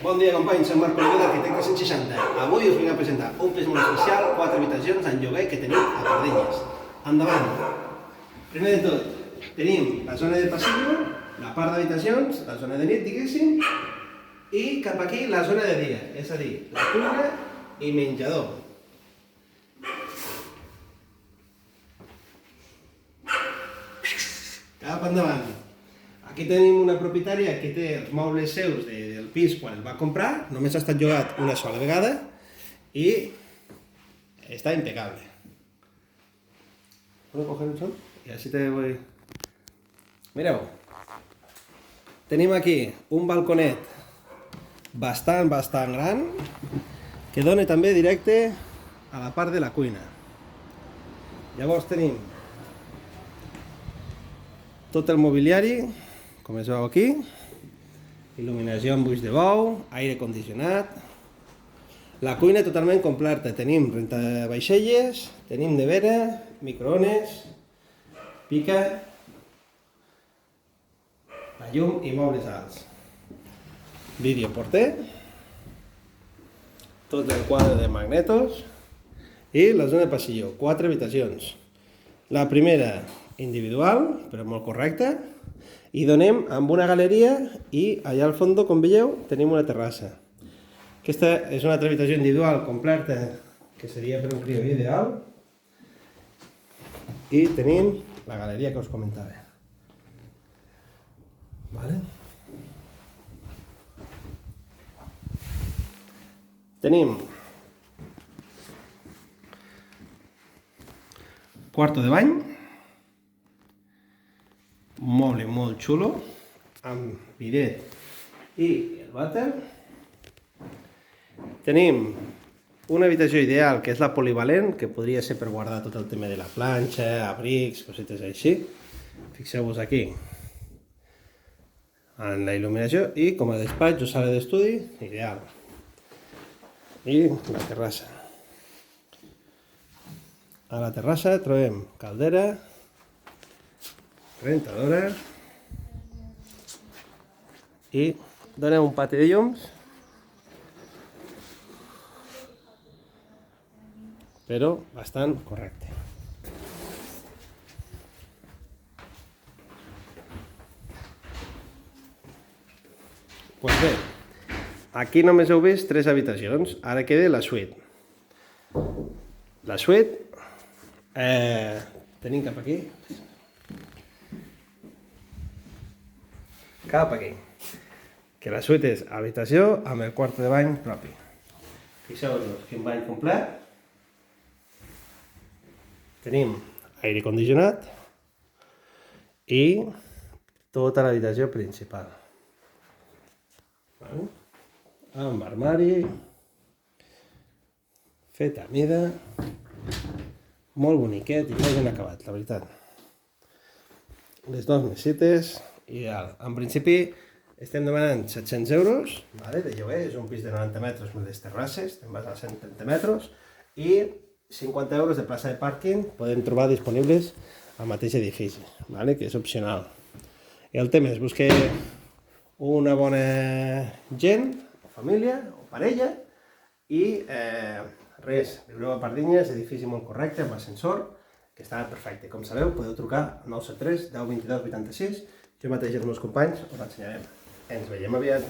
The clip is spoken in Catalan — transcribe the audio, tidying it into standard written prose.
Bon dia, companys, soc Marc Oliver d'Arquitecte 160. Avui us vinc a presentar un pis molt especial, 4 habitacions en lloguer que tenim a Pardinyes. Endavant! Primer de tot, tenim la zona de passillo, la part d'habitacions, la zona de nit, diguéssim, i cap aquí la zona de dia, és a dir, la cuina i menjador. Cap endavant! Aquí tenim una propietària que té els mobles seus del pis quan el va comprar, només ha estat llogat una sola vegada i està impecable. ¿Puedo coger un sol? Y así te voy... Mireu, tenim aquí un balconet bastant gran que dona també directe a la part de la cuina. Llavors tenim tot el mobiliari, com es veu aquí, il·luminació amb ulls de bou, aire condicionat, la cuina totalment completa, tenim rentavaixelles, tenim nevera, microones, pica, la llum i mobles alts, videoporter, tot el quadre de magnetos i la zona de passillo, 4 habitacions. La primera individual, però molt correcta, i donem amb una galeria i allà al fons, com veieu, tenim una terrassa. Aquesta és una altra habitació individual completa, que seria per un crió ideal, i tenim la galeria que us comentava. Vale. Tenim quarto de bany, un moble molt xulo, amb bidet i el vàter. Tenim una habitació ideal, que és la polivalent, que podria ser per guardar tot el tema de la planxa, abrics, cosetes així. Fixeu-vos aquí en la il·luminació i com a despatx o sala d'estudi, ideal. I la terrassa. A la terrassa trobem caldera, rentadora i donem un pati de llums, però bastant correcte. Pues bé, aquí només heu vist 3 habitacions, ara queda la suite. La suite tenim cap aquí. Cap aquí, que la suite és habitació amb el quarto de bany propi. Fixeu-vos que un bany complet, tenim aire condicionat i tota l'habitació principal. Amb armari, fet a mida, molt boniquet i molt ben acabat, la veritat. Les 2 mesites, ideal. En principi estem demanant 700 euros de lloguer, és un pis de 90 metres amb les terrasses, estem basant a 130 metres i 50 euros de plaça de pàrquing podem trobar disponibles al mateix edifici, que és opcional. I el tema és buscar una bona gent, o família, o parella, i res, viureu a Pardinyes, edifici molt correcte, amb ascensor, que està perfecte. Com sabeu, podeu trucar al 973 10 22 86. Jo mateix i els meus companys us l'ensenyarem. Ens veiem aviat.